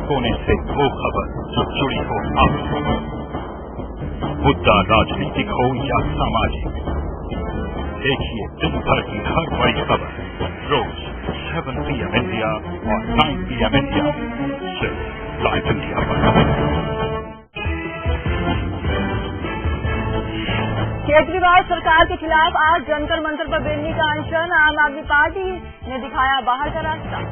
कोने से वो खबर जो जुड़ी हो आपसे, मुद्दा राजनीतिक हो या सामाजिक। देखिए दिन भर की हर बड़ी खबर रोज 7 PM इंडिया और 9 PM इंडिया, सिर्फ लाइव इंडिया पर। केजरीवाल सरकार के खिलाफ आज जंतर मंतर पर दिल्ली का अनशन, आम आदमी पार्टी ने दिखाया बाहर का रास्ता।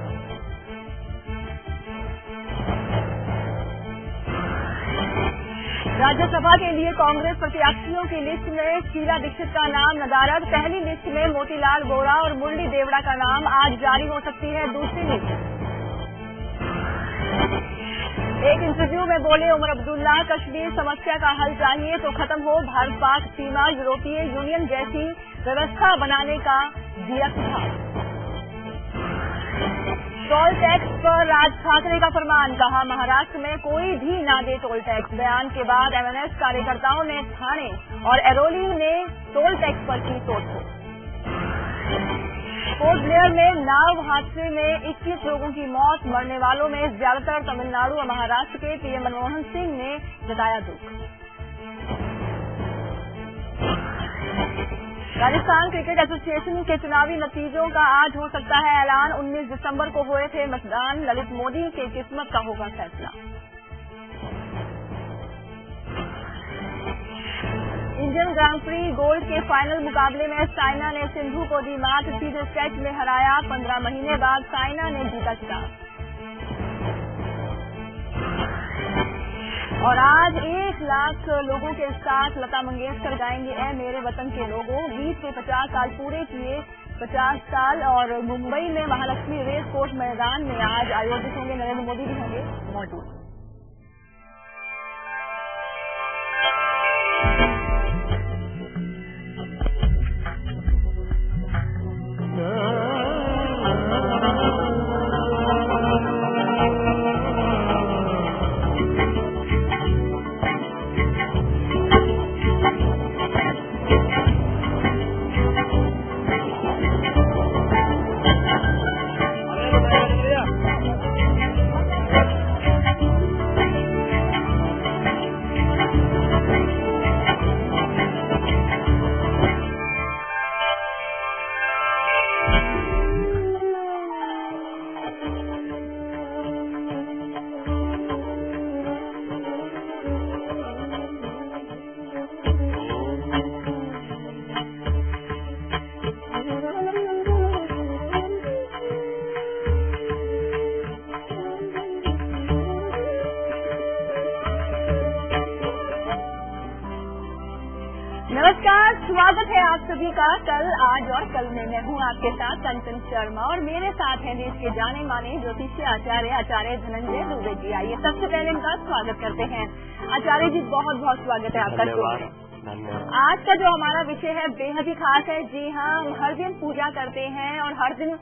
राज्यसभा के लिए कांग्रेस प्रत्याशियों की लिस्ट में शीला दीक्षित का नाम नदारद। पहली लिस्ट में मोतीलाल वोरा और मुरली देवड़ा का नाम, आज जारी हो सकती है दूसरी लिस्ट। एक इंटरव्यू में बोले उमर अब्दुल्ला, कश्मीर समस्या का हल चाहिए तो खत्म हो भारत पाक सीमा, यूरोपीय यूनियन जैसी व्यवस्था बनाने का दिया सुझाव। टोल टैक्स पर राज ठाकरे का फरमान, कहा महाराष्ट्र में कोई भी ना दे टोल टैक्स। बयान के बाद MNS कार्यकर्ताओं ने ठाणे और एरोली में टोल टैक्स पर की तोड़फोड़। पोर्ट ब्लेयर में नाव हादसे में 21 लोगों की मौत, मरने वालों में ज्यादातर तमिलनाडु और महाराष्ट्र के। PM मनमोहन सिंह ने जताया दुख। राजस्थान क्रिकेट एसोसिएशन के चुनावी नतीजों का आज हो सकता है ऐलान। 19 दिसंबर को हुए थे मतदान, ललित मोदी के किस्मत का होगा फैसला। इंडियन ग्रांड प्री गोल्ड के फाइनल मुकाबले में साइना ने सिंधु को दी मात, सीधे सेट में हराया। 15 महीने बाद साइना ने जीता खिताब। और आज 1 लाख लोगों के साथ लता मंगेशकर गाएंगे ऐ मेरे वतन के लोगों। गीत के 50 साल पूरे किए 50 साल। और मुंबई में महालक्ष्मी रेस कोर्स मैदान में आज आयोजित होंगे, नरेंद्र मोदी भी होंगे मौजूद। नमस्कार, स्वागत है आप सभी का कल, आज और कल में। मैं हूँ आपके साथ कंचन शर्मा और मेरे साथ हैं देश के जाने माने ज्योतिषी आचार्य धनंजय दुबे जी। आइए सबसे पहले इनका स्वागत करते हैं। आचार्य जी, बहुत बहुत स्वागत है आपका शो में। आज का जो हमारा विषय है बेहद ही खास है। जी हाँ, हम हर दिन पूजा करते हैं और हर दिन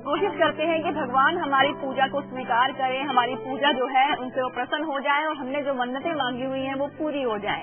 कोशिश करते हैं कि भगवान हमारी पूजा को स्वीकार करें, हमारी पूजा जो है उनसे वो प्रसन्न हो जाए और हमने जो मन्नतें मांगी हुई हैं वो पूरी हो जाए।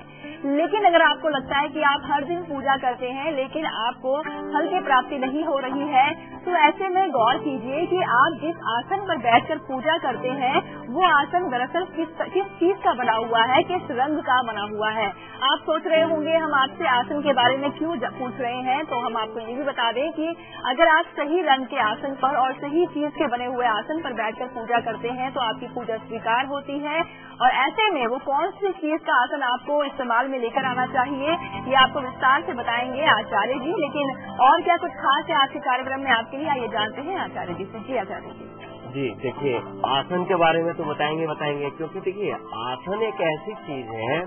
लेकिन अगर आपको लगता है कि आप हर दिन पूजा करते हैं लेकिन आपको फल की प्राप्ति नहीं हो रही है, तो ऐसे में गौर कीजिए कि आप जिस आसन पर बैठकर पूजा करते हैं वो आसन दरअसल किस चीज का बना हुआ है, किस रंग का बना हुआ है। आप सोच रहे होंगे हम आपसे आसन के बारे में क्यों पूछ रहे हैं, तो हम आपको ये भी बता दें कि अगर आप सही रंग के आसन पर और सही चीज के बने हुए आसन पर बैठकर पूजा करते हैं तो आपकी पूजा स्वीकार होती है। और ऐसे में वो कौन सी चीज का आसन आपको इस्तेमाल में लेकर आना चाहिए, ये आपको विस्तार से बताएंगे आचार्य जी। लेकिन और क्या कुछ खास है आज के कार्यक्रम में आपके लिए, आइए जानते हैं आचार्य जी से। जी आचार्य जी। देखिए, आसन के बारे में तो बताएंगे क्योंकि देखिए आसन एक ऐसी चीज है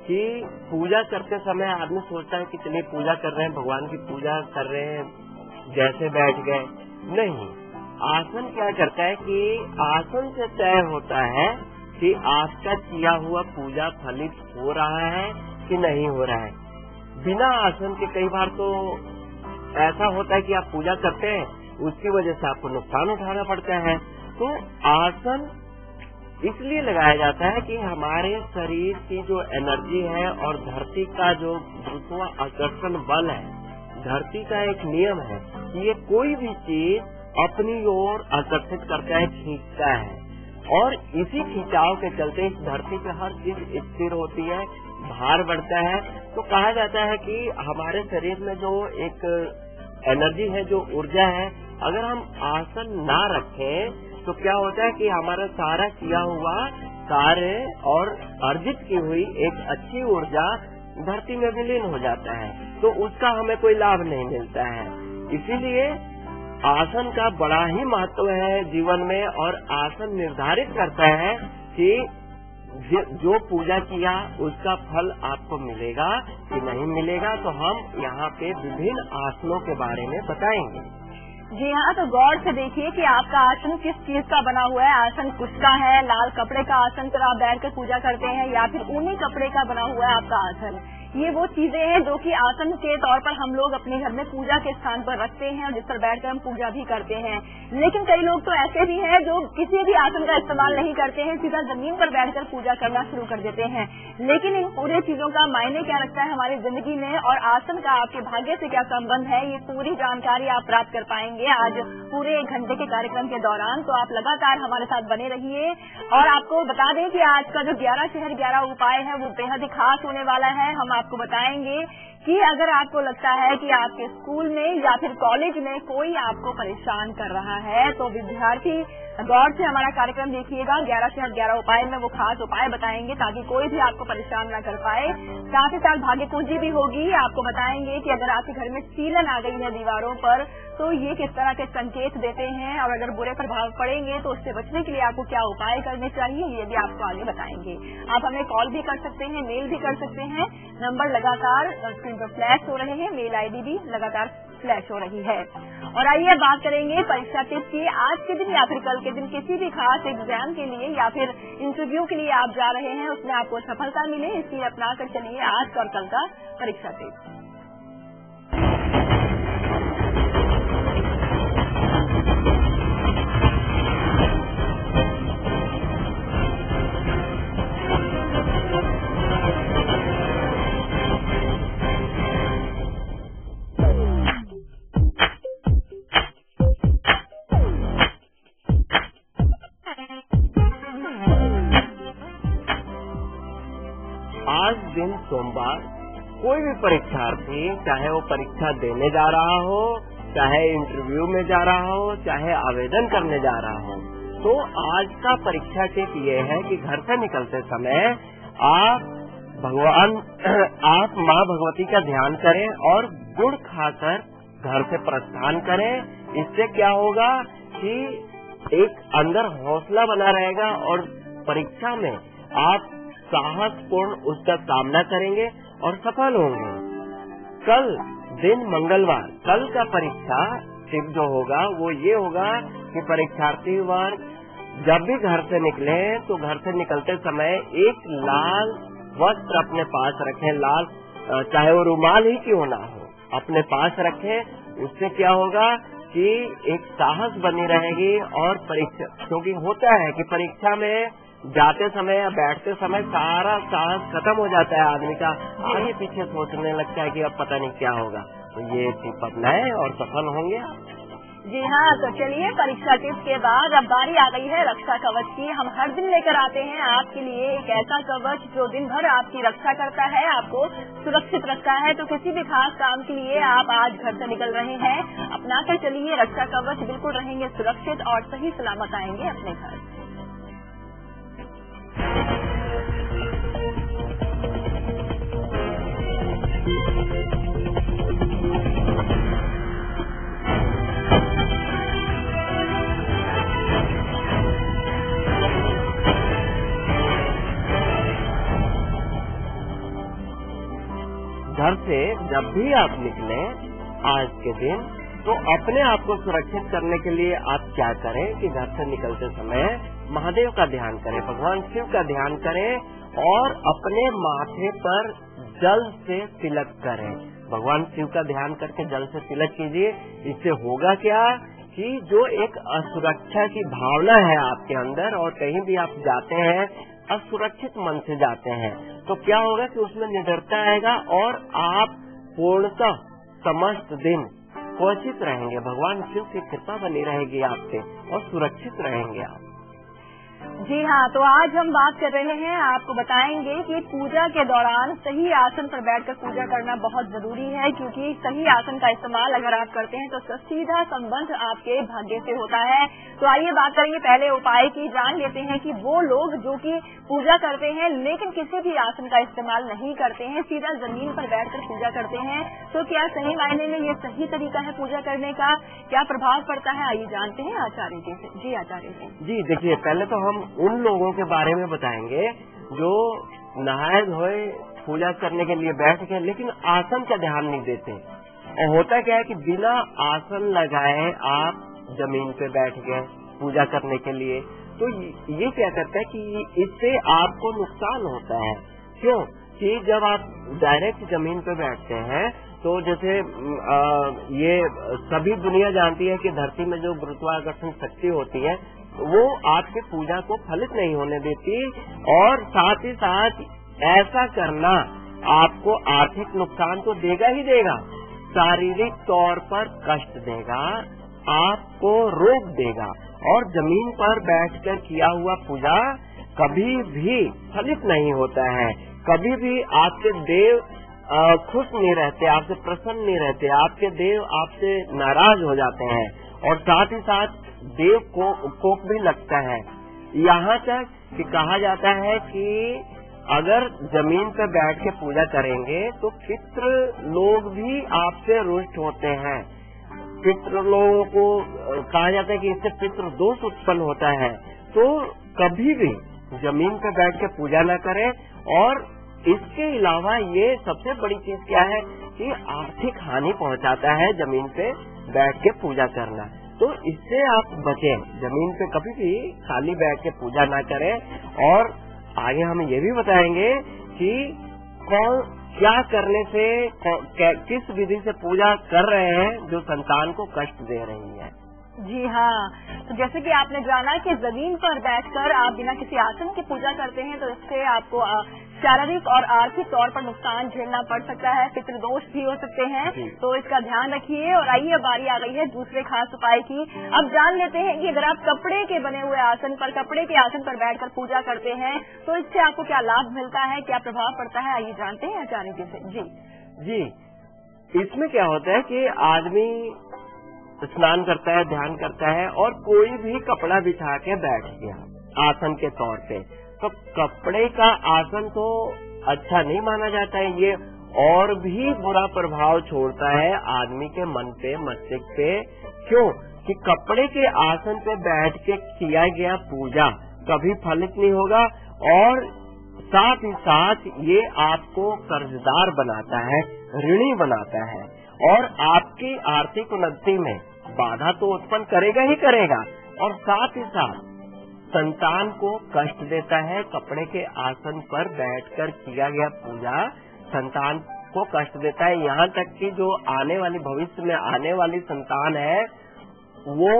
कि पूजा करते समय आदमी सोचता है कि चलिए पूजा कर रहे हैं, भगवान की पूजा कर रहे हैं, जैसे बैठ गए। नहीं, आसन क्या करता है कि आसन से तय होता है कि आपका किया हुआ पूजा फलित हो रहा है कि नहीं हो रहा है। बिना आसन के कई बार तो ऐसा होता है कि आप पूजा करते हैं, उसकी वजह से आपको नुकसान उठाना पड़ता है। तो आसन इसलिए लगाया जाता है कि हमारे शरीर की जो एनर्जी है और धरती का जो गुरुत्वाकर्षण बल है, धरती का एक नियम है कि ये कोई भी चीज अपनी ओर आकर्षित करता है, खींचता है। और इसी खिंचाव के चलते इस धरती पे हर चीज स्थिर होती है, भार बढ़ता है। तो कहा जाता है कि हमारे शरीर में जो एक एनर्जी है, जो ऊर्जा है, अगर हम आसन ना रखें तो क्या होता है कि हमारा सारा किया हुआ कार्य और अर्जित की हुई एक अच्छी ऊर्जा धरती में विलीन हो जाता है, तो उसका हमें कोई लाभ नहीं मिलता है। इसीलिए आसन का बड़ा ही महत्व है जीवन में, और आसन निर्धारित करता है कि जो पूजा किया उसका फल आपको मिलेगा कि नहीं मिलेगा। तो हम यहाँ पे विभिन्न आसनों के बारे में बताएंगे। जी हाँ, तो गौर से देखिए कि आपका आसन किस चीज का बना हुआ है। आसन कुछ का है, लाल कपड़े का आसन पर आप बैठकर पूजा करते हैं, या फिर ऊनी कपड़े का बना हुआ है आपका आसन। ये वो चीजें हैं जो कि आसन के तौर पर हम लोग अपने घर में पूजा के स्थान पर रखते हैं और जिस पर बैठकर हम पूजा भी करते हैं। लेकिन कई लोग तो ऐसे भी हैं जो किसी भी आसन का इस्तेमाल नहीं करते हैं, सीधा जमीन पर बैठकर पूजा करना शुरू कर देते हैं। लेकिन इन पूरे चीजों का मायने क्या रखता है हमारी जिंदगी में, और आसन का आपके भाग्य से क्या संबंध है, ये पूरी जानकारी आप प्राप्त कर पाएंगे आज पूरे 1 घंटे के कार्यक्रम के दौरान। तो आप लगातार हमारे साथ बने रहिए। और आपको बता दें कि आज का जो 11 शहर 11 उपाय है वो बेहद ही खास होने वाला है। हम आपको बताएंगे कि अगर आपको लगता है कि आपके स्कूल में या फिर कॉलेज में कोई आपको परेशान कर रहा है, तो विद्यार्थी गौर से हमारा कार्यक्रम देखिएगा। 11 शहर 11 उपाय में वो खास उपाय बताएंगे ताकि कोई भी आपको परेशान न कर पाए। साथ ही साथ भाग्य कुंजी भी होगी। आपको बताएंगे कि अगर आपके घर में सीलन आ गई है दीवारों पर, तो ये किस तरह के संकेत देते हैं, और अगर बुरे प्रभाव पड़ेंगे तो उससे बचने के लिए आपको क्या उपाय करने चाहिए, ये भी आपको आगे बताएंगे। आप हमें कॉल भी कर सकते हैं, मेल भी कर सकते हैं। नंबर लगातार स्क्रीन पर फ्लैश हो रहे हैं, मेल आईडी भी लगातार फ्लैश हो रही है। और आइए बात करेंगे परीक्षा टिप्स की। आज के दिन या फिर कल के दिन किसी भी खास एग्जाम के लिए या फिर इंटरव्यू के लिए आप जा रहे हैं, उसमें आपको सफलता मिले, इसलिए अपना कर चलिए आज और कल का परीक्षा टिप्स। आज दिन सोमवार, कोई भी परीक्षार्थी चाहे वो परीक्षा देने जा रहा हो, चाहे इंटरव्यू में जा रहा हो, चाहे आवेदन करने जा रहा हो, तो आज का परीक्षा टिप ये है कि घर से निकलते समय आप माँ भगवती का ध्यान करें और गुड़ खाकर घर से प्रस्थान करें। इससे क्या होगा कि एक अंदर हौसला बना रहेगा और परीक्षा में आप साहसपूर्ण उसका सामना करेंगे और सफल होंगे। कल दिन मंगलवार, कल का परीक्षा टिप जो होगा वो ये होगा कि परीक्षार्थी वर्ग जब भी घर से निकले तो घर से निकलते समय एक लाल वस्त्र अपने पास रखें। लाल चाहे वो रुमाल ही क्यों ना हो, अपने पास रखें। उससे क्या होगा कि एक साहस बनी रहेगी। और परीक्षा, क्योंकि होता है कि परीक्षा में जाते समय या बैठते समय सारा साहस खत्म हो जाता है आदमी का, आगे पीछे सोचने लगता है कि अब पता नहीं क्या होगा। तो ये टिप अपनाएं और सफल होंगे। जी हाँ, तो चलिए परीक्षा टिप्स के बाद अब बारी आ गई है रक्षा कवच की। हम हर दिन लेकर आते हैं आपके लिए एक ऐसा कवच जो दिन भर आपकी रक्षा करता है, आपको सुरक्षित रखता है। तो किसी भी खास काम के लिए आप आज घर से निकल रहे हैं, अपना कर चलिए रक्षा कवच, बिल्कुल रहेंगे सुरक्षित और सही सलामत आएंगे अपने घर। घर से जब भी आप निकले आज के दिन, तो अपने आप को सुरक्षित करने के लिए आप क्या करें कि घर से निकलते समय महादेव का ध्यान करें, भगवान शिव का ध्यान करें और अपने माथे पर जल से तिलक करें। भगवान शिव का ध्यान करके जल से तिलक कीजिए। इससे होगा क्या कि जो एक असुरक्षा की भावना है आपके अंदर और कहीं भी आप जाते हैं असुरक्षित मन से जाते हैं, तो क्या होगा कि उसमें निडरता आएगा और आप पूर्णतः समस्त दिन सुरक्षित रहेंगे। भगवान शिव की कृपा बनी रहेगी आप पे और सुरक्षित रहेंगे आप। जी हाँ, तो आज हम बात कर रहे हैं, आपको बताएंगे कि पूजा के दौरान सही आसन पर बैठकर पूजा करना बहुत जरूरी है, क्योंकि सही आसन का इस्तेमाल अगर आप करते हैं तो सीधा संबंध आपके भाग्य से होता है। तो आइए बात करेंगे पहले उपाय की, जान लेते हैं कि वो लोग जो कि पूजा करते हैं लेकिन किसी भी आसन का इस्तेमाल नहीं करते हैं, सीधा जमीन पर बैठकर पूजा करते हैं, तो क्या सही मायने में ये सही तरीका है पूजा करने का, क्या प्रभाव पड़ता है, आइए जानते हैं आचार्य जी से। जी आचार्य जी देखिए, पहले तो हम उन लोगों के बारे में बताएंगे जो नहाए धोए पूजा करने के लिए बैठ गए लेकिन आसन का ध्यान नहीं देते। और होता क्या है कि बिना आसन लगाए आप जमीन पे बैठ गए पूजा करने के लिए, तो ये क्या करता है कि इससे आपको नुकसान होता है। क्यों कि जब आप डायरेक्ट जमीन पे बैठते हैं तो जैसे ये सभी दुनिया जानती है कि धरती में जो गुरुत्वाकर्षण शक्ति होती है वो आपकी पूजा को फलित नहीं होने देती, और साथ ही साथ ऐसा करना आपको आर्थिक नुकसान तो देगा ही देगा, शारीरिक तौर पर कष्ट देगा, आपको रोक देगा, और जमीन पर बैठकर किया हुआ पूजा कभी भी फलित नहीं होता है। कभी भी आपके देव खुश नहीं रहते, आपसे प्रसन्न नहीं रहते, आपके देव आपसे नाराज हो जाते हैं, और साथ ही साथ देव को कोप भी लगता है। यहाँ तक कि कहा जाता है कि अगर जमीन पर बैठ के पूजा करेंगे तो पितृ लोग भी आपसे रुष्ट होते हैं। पितृ लोगों को कहा जाता है कि इससे पितृ दोष उत्पन्न होता है। तो कभी भी जमीन पर बैठ के पूजा न करें। और इसके अलावा ये सबसे बड़ी चीज क्या है कि आर्थिक हानि पहुंचाता है जमीन पे बैठ के पूजा करना। तो इससे आप बचें, जमीन पे कभी भी खाली बैठ के पूजा ना करें। और आगे हम ये भी बताएंगे कि कौन क्या करने से किस विधि से पूजा कर रहे हैं जो संतान को कष्ट दे रही है। जी हाँ, तो जैसे कि आपने जाना कि जमीन पर बैठकर आप बिना किसी आसन की पूजा करते हैं तो इससे आपको शारीरिक और आर्थिक तौर पर नुकसान झेलना पड़ सकता है, पितृदोष भी हो सकते हैं, तो इसका ध्यान रखिए। और आइए बारी आ गई है दूसरे खास उपाय की। अब जान लेते हैं कि अगर आप कपड़े के बने हुए आसन पर, कपड़े के आसन पर बैठकर पूजा करते हैं तो इससे आपको क्या लाभ मिलता है, क्या प्रभाव पड़ता है, आइए जानते हैं आचार्य जी से। जी, इसमें क्या होता है कि आदमी स्नान करता है, ध्यान करता है, और कोई भी कपड़ा बिछा के बैठ गया आसन के तौर पे, तो कपड़े का आसन तो अच्छा नहीं माना जाता है। ये और भी बुरा प्रभाव छोड़ता है आदमी के मन पे, मस्तिष्क पे। क्यों कि कपड़े के आसन पे बैठ के किया गया पूजा कभी फलित नहीं होगा, और साथ ही साथ ये आपको कर्जदार बनाता है, ऋणी बनाता है, और आपकी आर्थिक उन्नति में बाधा तो उत्पन्न करेगा ही करेगा, और साथ ही साथ संतान को कष्ट देता है। कपड़े के आसन पर बैठकर किया गया पूजा संतान को कष्ट देता है। यहाँ तक कि जो आने वाली भविष्य में आने वाली संतान है वो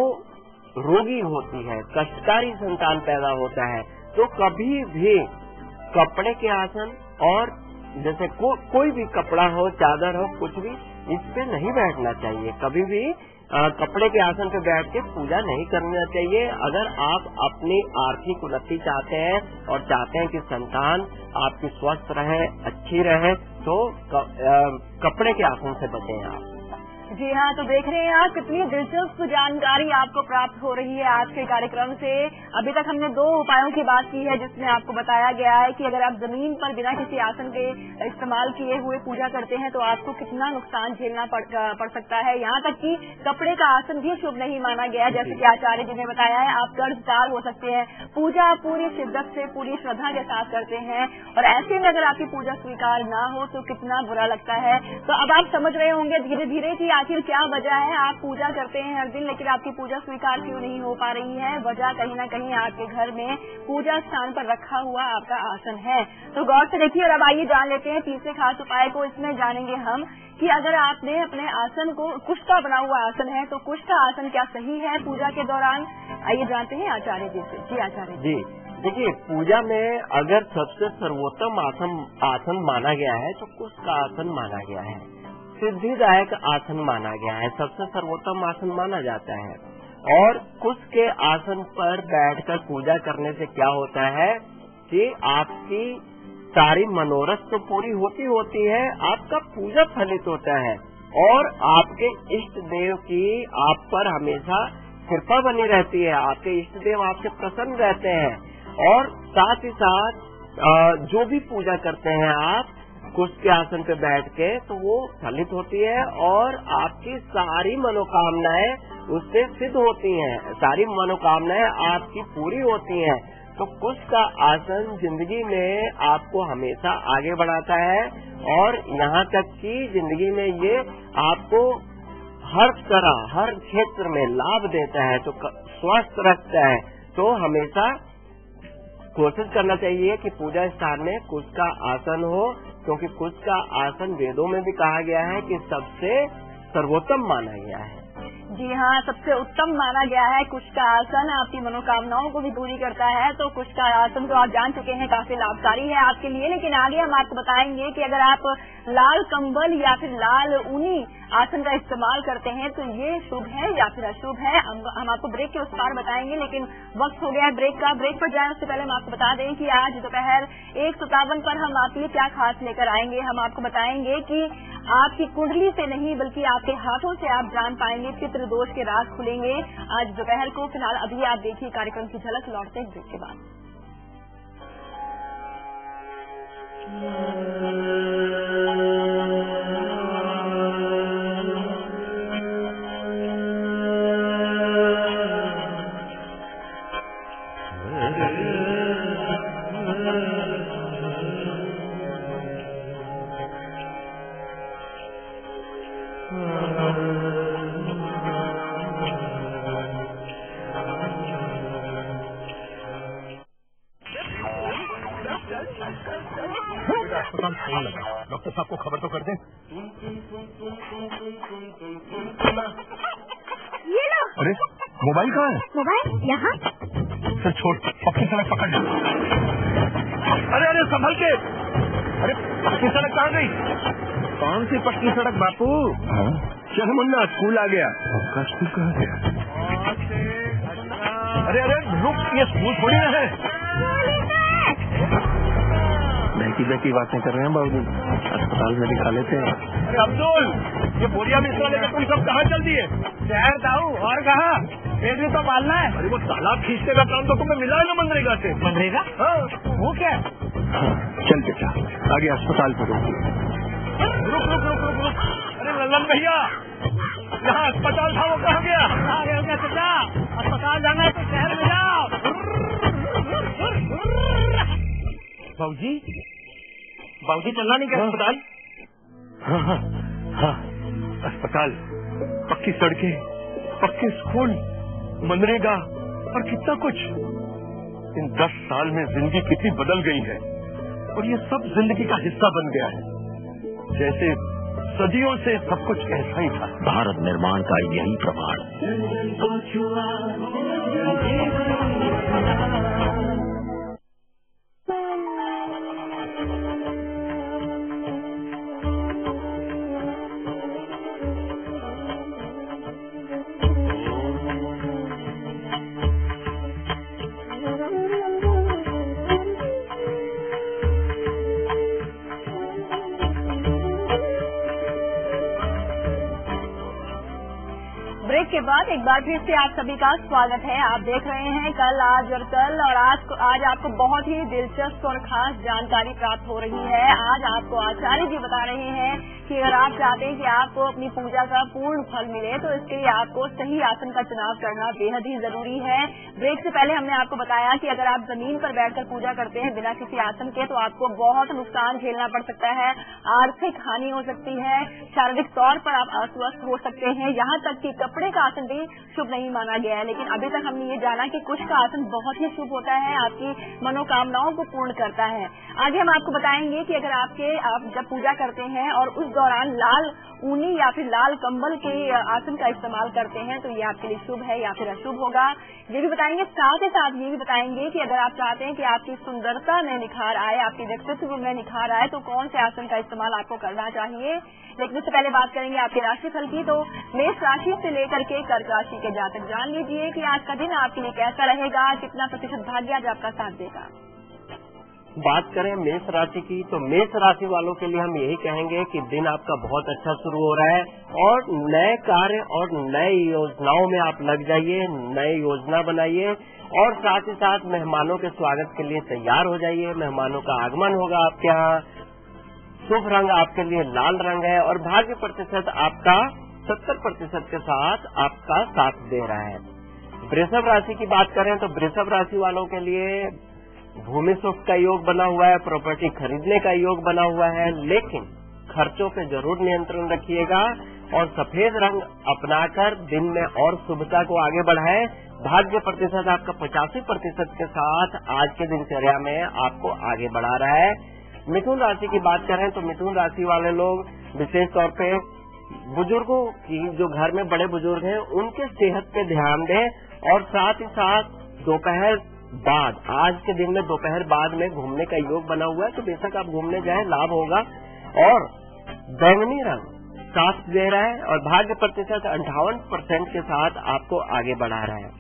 रोगी होती है, कष्टकारी संतान पैदा होता है। तो कभी भी कपड़े के आसन और जैसे कोई भी कपड़ा हो, चादर हो, कुछ भी, इस पे नहीं बैठना चाहिए। कभी भी कपड़े के आसन पे बैठ के पूजा नहीं करना चाहिए। अगर आप अपनी आर्थिक उन्नति चाहते हैं और चाहते हैं कि संतान आपकी स्वस्थ रहे, अच्छी रहे, तो कपड़े के आसन से बचें आप। जी हाँ, तो देख रहे हैं आप कितनी दिलचस्प जानकारी आपको प्राप्त हो रही है आज के कार्यक्रम से। अभी तक हमने 2 उपायों की बात की है जिसमें आपको बताया गया है कि अगर आप जमीन पर बिना किसी आसन के इस्तेमाल किए हुए पूजा करते हैं तो आपको कितना नुकसान झेलना पड़ सकता है। यहाँ तक कि कपड़े का आसन भी शुभ नहीं माना गया, जैसे कि आचार्य जी ने बताया है। आप कर्जदार हो सकते हैं, पूजा पूरी शिद्दत से, पूरी श्रद्धा के साथ करते हैं, और ऐसे में अगर आपकी पूजा स्वीकार ना हो तो कितना बुरा लगता है। तो अब आप समझ रहे होंगे धीरे धीरे कि आखिर क्या वजह है, आप पूजा करते हैं हर दिन लेकिन आपकी पूजा स्वीकार क्यों नहीं हो पा रही है। वजह कहीं न कहीं आपके घर में पूजा स्थान पर रखा हुआ आपका आसन है। तो गौर से देखिए। और अब आइए जान लेते हैं तीसरे खास उपाय को। इसमें जानेंगे हम कि अगर आपने अपने आसन को, कुश का बना हुआ आसन है, तो कुश का आसन क्या सही है पूजा के दौरान, आइए जानते हैं आचार्य जी से। जी आचार्य जी। देखिए, पूजा में अगर सबसे सर्वोत्तम आसन माना गया है तो कुश का आसन माना गया है, सिद्धिदायक आसन माना गया है, सबसे सर्वोत्तम आसन माना जाता है। और कुश के आसन पर बैठकर पूजा करने से क्या होता है कि आपकी सारी मनोरथ तो पूरी होती है, आपका पूजा फलित होता है और आपके इष्ट देव की आप पर हमेशा कृपा बनी रहती है, आपके इष्ट देव आपसे प्रसन्न रहते हैं। और साथ ही साथ जो भी पूजा करते हैं आप कुश के आसन पे बैठ के, तो वो फलित होती है और आपकी सारी मनोकामनाएं उससे सिद्ध होती हैं, सारी मनोकामनाएं आपकी पूरी होती हैं। तो कुश का आसन जिंदगी में आपको हमेशा आगे बढ़ाता है और यहाँ तक कि जिंदगी में ये आपको हर तरह हर क्षेत्र में लाभ देता है, तो स्वस्थ रखता है। तो हमेशा कोशिश करना चाहिए कि पूजा स्थान में कुश का आसन हो, क्योंकि कुश का आसन वेदों में भी कहा गया है कि सबसे सर्वोत्तम माना गया है। जी हाँ, सबसे उत्तम माना गया है कुश का आसन, आपकी मनोकामनाओं को भी पूरी करता है। तो कुश का आसन तो आप जान चुके हैं काफी लाभकारी है आपके लिए, लेकिन आगे हम आपको बताएंगे कि अगर आप लाल कंबल या फिर लाल ऊनी आसन का इस्तेमाल करते हैं तो ये शुभ है या फिर अशुभ है। हम आपको ब्रेक के उस पार बताएंगे, लेकिन वक्त हो गया है ब्रेक का। ब्रेक पर जाने से पहले हम आपको बता दें कि आज दोपहर 1:57 पर हम आपके लिए क्या खास लेकर आएंगे। हम आपको बताएंगे कि आपकी कुंडली से नहीं बल्कि आपके हाथों से आप जान पाएंगे पितृ दोष के राज खुलेंगे आज दोपहर को। फिलहाल अभी आप देखिए कार्यक्रम की झलक, लौटते हैं ब्रेक के बाद। अस्पताल फोन लगा, डॉक्टर साहब को खबर तो कर दें। ये लो। अरे मोबाइल कहाँ है? मोबाइल यहाँ। सर छोड़, पक्की सड़क पकड़ ले। अरे संभल के। अरे पक्की सड़क कहाँ गई? कौन सी पक्की सड़क बापू? चल मुन्ना, स्कूल आ गया। आपका स्कूल कहाँ गया? अरे रुक, ये स्कूल थोड़ी ना है। बैठी बातें कर रहे हैं बाबूजी, अस्पताल में दिखा लेते हैं। अरे अब्दुल, ये बोरिया बिस्तरा लेकर तुम सब कहाँ चल दिए? शहर दाऊ, और कहाँ? पेट भी तो पालना है। अरे वो तालाब खींचने का काम तो तुम्हें मिला है ना मनरेगा से। मनरेगा? हाँ। वो क्या? हाँ, चल बेटा, आगे अस्पताल पर रुक। अरे लल्लन भैया, यहाँ अस्पताल था वो कहाँ गया? अरे क्या चाचा, अस्पताल जाना है तो शहर में जाओ। बाबूजी चलना नहीं क्या अस्पताल? हाँ, अस्पताल, पक्की सड़कें, पक्के स्कूल, मनरेगा और कितना कुछ। इन 10 साल में जिंदगी कितनी बदल गई है और ये सब जिंदगी का हिस्सा बन गया है, जैसे सदियों से सब कुछ ऐसा ही था। भारत निर्माण का यही प्रमाण। ब्रेक के बाद एक बार फिर से आप सभी का स्वागत है। आप देख रहे हैं कल, आज और कल, और आज आपको बहुत ही दिलचस्प और खास जानकारी प्राप्त हो रही है। आज आपको आचार्य जी बता रहे हैं कि अगर आप चाहते हैं कि आपको अपनी पूजा का पूर्ण फल मिले तो इसके लिए आपको सही आसन का चुनाव करना बेहद ही जरूरी है। ब्रेक से पहले हमने आपको बताया कि अगर आप जमीन पर बैठकर पूजा करते हैं बिना किसी आसन के तो आपको बहुत नुकसान झेलना पड़ सकता है, आर्थिक हानि हो सकती है, शारीरिक तौर पर आप अस्वस्थ हो सकते हैं, यहाँ तक कि कपड़े का आसन भी शुभ नहीं माना गया है। लेकिन अभी तक हमने ये जाना कि कुश का आसन बहुत ही शुभ होता है, आपकी मनोकामनाओं को पूर्ण करता है। आगे हम आपको बताएंगे कि अगर आप जब पूजा करते हैं और उस दौरान लाल ऊनी या फिर लाल कंबल के आसन का इस्तेमाल करते हैं तो ये आपके लिए शुभ है या फिर अशुभ होगा, ये भी बताएंगे। साथ ही साथ ये भी बताएंगे कि अगर आप चाहते हैं कि आपकी सुंदरता में निखार आए, आपके व्यक्तित्व में निखार आए तो कौन से आसन का इस्तेमाल आपको करना चाहिए। लेकिन इससे पहले बात करेंगे आपके राशिफल की। तो मेष राशि से लेकर करके कर्क राशि के जातक जान लीजिए कि आज का दिन आपके लिए कैसा रहेगा, कितना प्रतिशत भाग्य आज आपका साथ देगा। बात करें मेष राशि की, तो मेष राशि वालों के लिए हम यही कहेंगे कि दिन आपका बहुत अच्छा शुरू हो रहा है और नए कार्य और नई योजनाओं में आप लग जाइए, नई योजना बनाइए और साथ ही साथ मेहमानों के स्वागत के लिए तैयार हो जाइए। मेहमानों का आगमन होगा आपके यहाँ। शुभ रंग आपके लिए लाल रंग है और भाग्य प्रतिशत आपका 70% के साथ आपका साथ दे रहा है। वृषभ राशि की बात करें तो वृषभ राशि वालों के लिए भूमि सुख का योग बना हुआ है, प्रॉपर्टी खरीदने का योग बना हुआ है, लेकिन खर्चों पे जरूर नियंत्रण रखिएगा और सफेद रंग अपनाकर दिन में और शुभता को आगे बढ़ाएं। भाग्य प्रतिशत आपका 85% के साथ आज के दिनचर्या में आपको आगे बढ़ा रहा है। मिथुन राशि की बात करें तो मिथुन राशि वाले लोग विशेष तौर पे बुजुर्गों की, जो घर में बड़े बुजुर्ग हैं, उनके सेहत पे ध्यान दें और साथ ही साथ दोपहर बाद, आज के दिन में दोपहर बाद में घूमने का योग बना हुआ है, तो बेशक आप घूमने जाएं, लाभ होगा। और बैंगनी रंग साथ दे रहा है और भाग्य प्रतिशत 58% के साथ आपको आगे बढ़ा रहा है।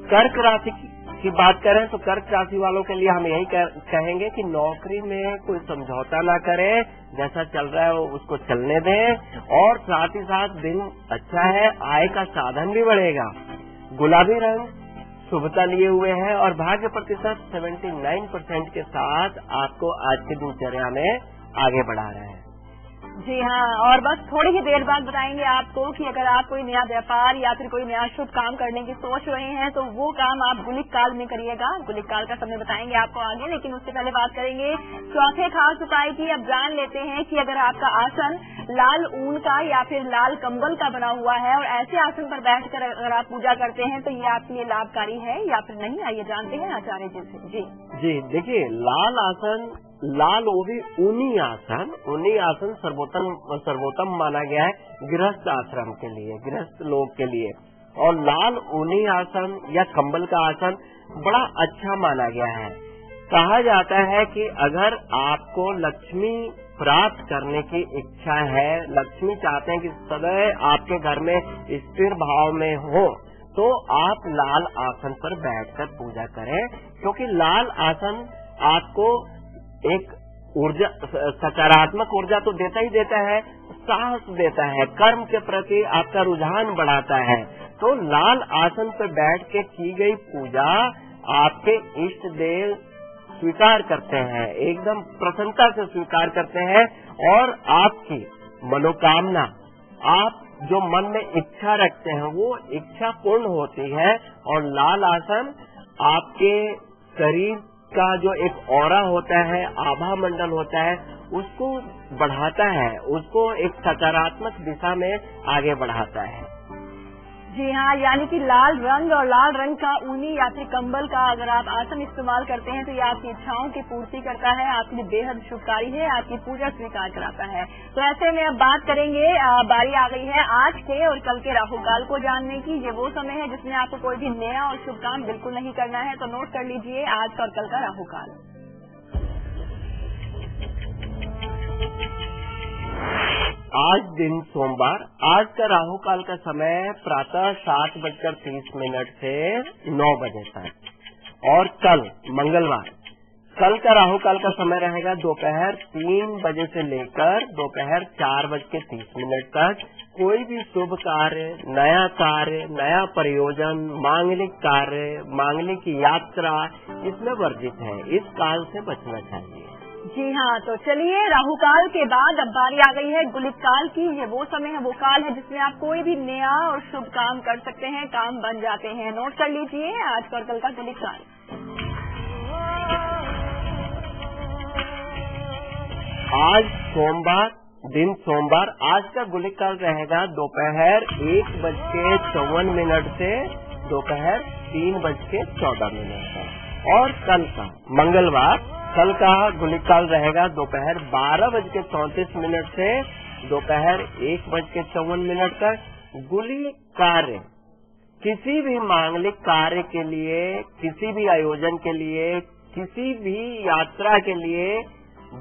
कर्क राशि की बात करें तो कर्क राशि वालों के लिए हम यही कहेंगे कि नौकरी में कोई समझौता ना करें, जैसा चल रहा है उसको चलने दें और साथ ही साथ दिन अच्छा है, आय का साधन भी बढ़ेगा। गुलाबी रंग शुभता लिए हुए है और भाग्य प्रतिशत 79% के साथ आपको आज के दिनचर्या में आगे बढ़ा रहा है। जी हाँ, और बस थोड़ी ही देर बाद बताएंगे आपको कि अगर आप कोई नया व्यापार या फिर कोई नया शुभ काम करने की सोच रहे हैं तो वो काम आप गुलिक काल में करिएगा। गुलिक काल का समय बताएंगे आपको आगे, लेकिन उससे पहले बात करेंगे चौथे खास उपाय की। अब जान लेते हैं कि अगर आपका आसन लाल ऊन का या फिर लाल कंबल का बना हुआ है और ऐसे आसन पर बैठकर अगर आप पूजा करते हैं तो ये आपके लिए लाभकारी है या फिर नहीं, आइए जानते हैं आचार्य जी से। जी देखिए, लाल आसन, लाल वो भी ऊनी आसन सर्वोत्तम माना गया है गृहस्थ आश्रम के लिए, गृहस्थ लोग के लिए। और लाल ऊनी आसन या कंबल का आसन बड़ा अच्छा माना गया है। कहा जाता है कि अगर आपको लक्ष्मी प्राप्त करने की इच्छा है, लक्ष्मी चाहते हैं कि सदैव आपके घर में स्थिर भाव में हो, तो आप लाल आसन पर बैठकर पूजा करें, क्योंकि लाल आसन आपको एक ऊर्जा, सकारात्मक ऊर्जा तो देता ही देता है, साहस देता है, कर्म के प्रति आपका रुझान बढ़ाता है। तो लाल आसन पर बैठ के की गई पूजा आपके इष्ट देव स्वीकार करते हैं, एकदम प्रसन्नता से स्वीकार करते हैं और आपकी मनोकामना, आप जो मन में इच्छा रखते हैं वो इच्छा पूर्ण होती है। और लाल आसन आपके शरीर का जो एक ऑरा होता है, आभा मंडल होता है, उसको बढ़ाता है, उसको एक सकारात्मक दिशा में आगे बढ़ाता है। जी हाँ, यानी कि लाल रंग और लाल रंग का ऊनी या फिर कंबल का अगर आप आसन इस्तेमाल करते हैं तो ये आपकी इच्छाओं की पूर्ति करता है, आपके लिए बेहद शुभकारी है, आपकी पूजा स्वीकार कराता है। तो ऐसे में अब बात करेंगे, बारी आ गई है आज के और कल के राहु काल को जानने की। ये वो समय है जिसमें आपको कोई भी नया और शुभ काम बिल्कुल नहीं करना है, तो नोट कर लीजिए आज और कल का राहु काल। आज दिन सोमवार, आज का राहु काल का समय प्रातः 7:30 से 9 बजे तक और कल मंगलवार, कल का राहु काल का समय रहेगा दोपहर 3 बजे से लेकर दोपहर 4:30 तक। कोई भी शुभ कार्य, नया प्रयोजन, मांगलिक कार्य, मांगलिक यात्रा इसमें वर्जित है, इस काल से बचना चाहिए। जी हाँ, तो चलिए राहु काल के बाद अब बारी आ गई है गुलिक काल की। ये वो समय है, वो काल है जिसमें आप कोई भी नया और शुभ काम कर सकते हैं, काम बन जाते हैं। नोट कर लीजिए आज और कल का गुलिक काल। आज सोमवार, दिन सोमवार, आज का गुलिक काल रहेगा दोपहर 1:54 से दोपहर 3:14 तक। और कल का मंगलवार, कल का गुलिक काल रहेगा दोपहर 12:34 से दोपहर 1:54 तक। गुलिक कार्य, किसी भी मांगलिक कार्य के लिए, किसी भी आयोजन के लिए, किसी भी यात्रा के लिए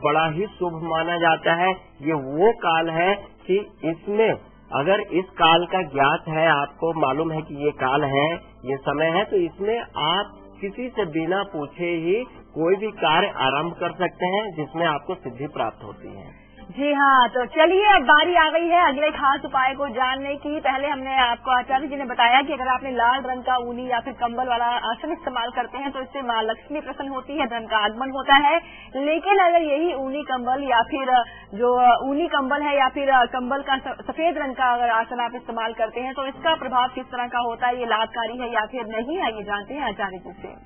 बड़ा ही शुभ माना जाता है। ये वो काल है कि इसमें अगर इस काल का ज्ञात है, आपको मालूम है कि ये काल है, ये समय है, तो इसमें आप किसी से बिना पूछे ही कोई भी कार्य आरंभ कर सकते हैं जिसमें आपको सिद्धि प्राप्त होती है। जी हाँ, तो चलिए अब बारी आ गई है अगले खास उपाय को जानने की। पहले हमने आपको आचार्य जी ने बताया कि अगर आपने लाल रंग का ऊनी या फिर कंबल वाला आसन इस्तेमाल करते हैं तो इससे माँ लक्ष्मी प्रसन्न होती है, धन का आगमन होता है। लेकिन अगर यही ऊनी कंबल या फिर जो ऊनी कंबल है या फिर कंबल का सफेद रंग का अगर आसन आप इस्तेमाल करते हैं तो इसका प्रभाव किस तरह का होता है, ये लाभकारी है या फिर नहीं, आइए जानते हैं आचार्य जी से।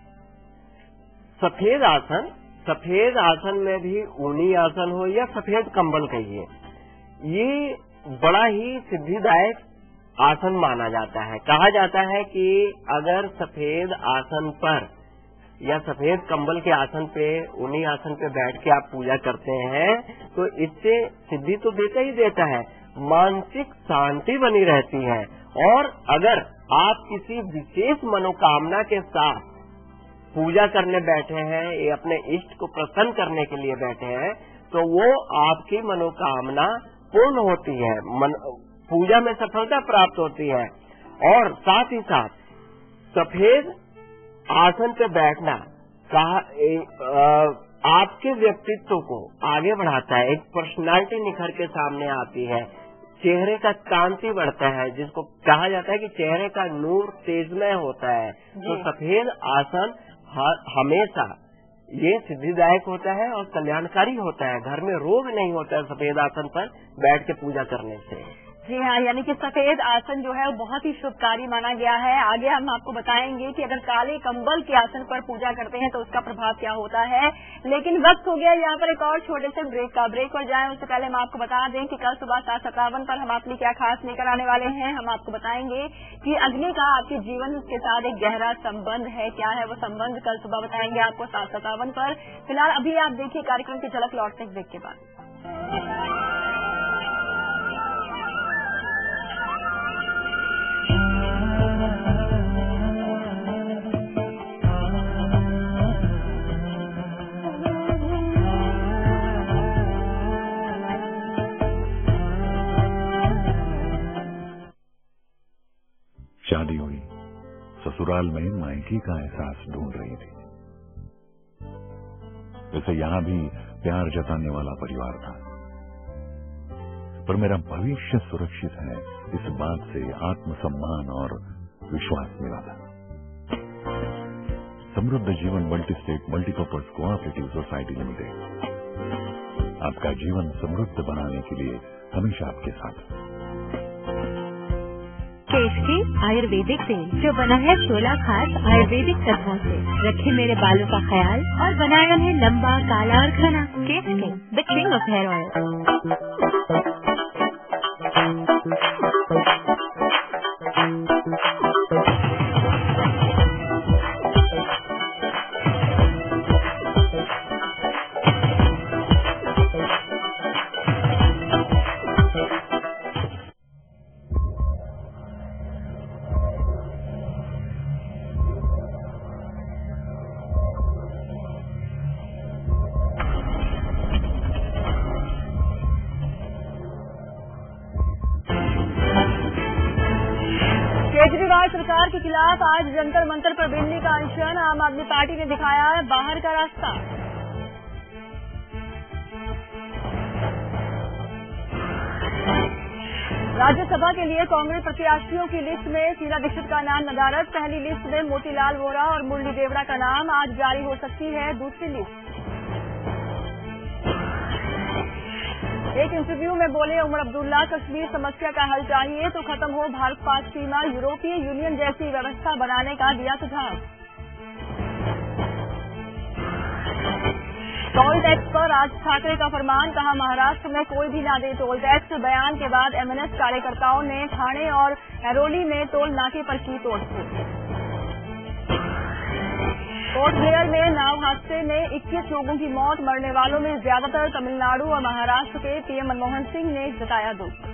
सफेद आसन में भी ऊनी आसन हो या सफेद कंबल कहिए, ये बड़ा ही सिद्धिदायक आसन माना जाता है। कहा जाता है कि अगर सफेद आसन पर या सफेद कंबल के आसन पे, ऊनी आसन पे बैठ के आप पूजा करते हैं तो इससे सिद्धि तो देता ही देता है, मानसिक शांति बनी रहती है। और अगर आप किसी विशेष मनोकामना के साथ पूजा करने बैठे हैं, ये अपने इष्ट को प्रसन्न करने के लिए बैठे हैं, तो वो आपकी मनोकामना पूर्ण होती है, पूजा में सफलता प्राप्त होती है। और साथ ही साथ सफेद आसन पे बैठना आपके व्यक्तित्व को आगे बढ़ाता है, एक पर्सनालिटी निखर के सामने आती है, चेहरे का कांति बढ़ता है, जिसको कहा जाता है कि चेहरे का नूर तेजमय होता है। तो सफेद आसन हमेशा ये सिद्धिदायक होता है और कल्याणकारी होता है। घर में रोग नहीं होता है सफेद आसन पर बैठ के पूजा करने से। जी हाँ, यानी कि सफेद आसन जो है वो बहुत ही शुभकारी माना गया है। आगे हम आपको बताएंगे कि अगर काले कंबल के आसन पर पूजा करते हैं तो उसका प्रभाव क्या होता है। लेकिन वक्त हो गया यहाँ पर एक और छोटे से ब्रेक का। ब्रेक पर जाएं उससे पहले हम आपको बता दें कि कल सुबह 7:57 पर हम आपके लिए क्या खास लेकर आने वाले हैं। हम आपको बताएंगे कि अग्नि का आपके जीवन के साथ एक गहरा संबंध है। क्या है वो संबंध, कल सुबह बताएंगे आपको 7:57 पर। फिलहाल अभी आप देखिए कार्यक्रम की झलक, लौटते हैं ब्रेक के बाद। शादी हुई, ससुराल में मायके का एहसास ढूंढ रही थी। वैसे यहां भी प्यार जताने वाला परिवार था, पर मेरा भविष्य सुरक्षित है इस बात से आत्मसम्मान और विश्वास मिला था। समृद्ध जीवन multi state multipurpose cooperative society limited आपका जीवन समृद्ध बनाने के लिए हमेशा आपके साथ। केश की आयुर्वेदिक तेल जो बना है 16 खास आयुर्वेदिक तत्वों से, रखे मेरे बालों का ख्याल और बनाए उन्हें लंबा, काला और घना। Kesh king, the king of hair oil. Kejriwal सरकार के खिलाफ आज जंतर मंतर पर दिल्ली का अनशन। आम आदमी पार्टी ने दिखाया है बाहर का रास्ता। राज्यसभा के लिए कांग्रेस प्रत्याशियों की लिस्ट में शीला दीक्षित का नाम नदारद। पहली लिस्ट में मोतीलाल वोरा और मुरली देवड़ा का नाम, आज जारी हो सकती है दूसरी लिस्ट। एक इंटरव्यू में बोले उमर अब्दुल्ला, कश्मीर समस्या का हल चाहिए तो खत्म हो भारत पाक सीमा, यूरोपीय यूनियन जैसी व्यवस्था बनाने का दिया सुझाव। टोल टैक्स पर राज ठाकरे का फरमान, कहा महाराष्ट्र में कोई भी ना दे टोल टैक्स। बयान के बाद एमएनएस कार्यकर्ताओं ने ठाणे और हैरोली में टोल नाके पर की तोड़फोड़। पोर्ट ब्लेयर में नाव हादसे में 21 लोगों की मौत, मरने वालों में ज्यादातर तमिलनाडु और महाराष्ट्र के। पीएम मनमोहन सिंह ने जताया दुख।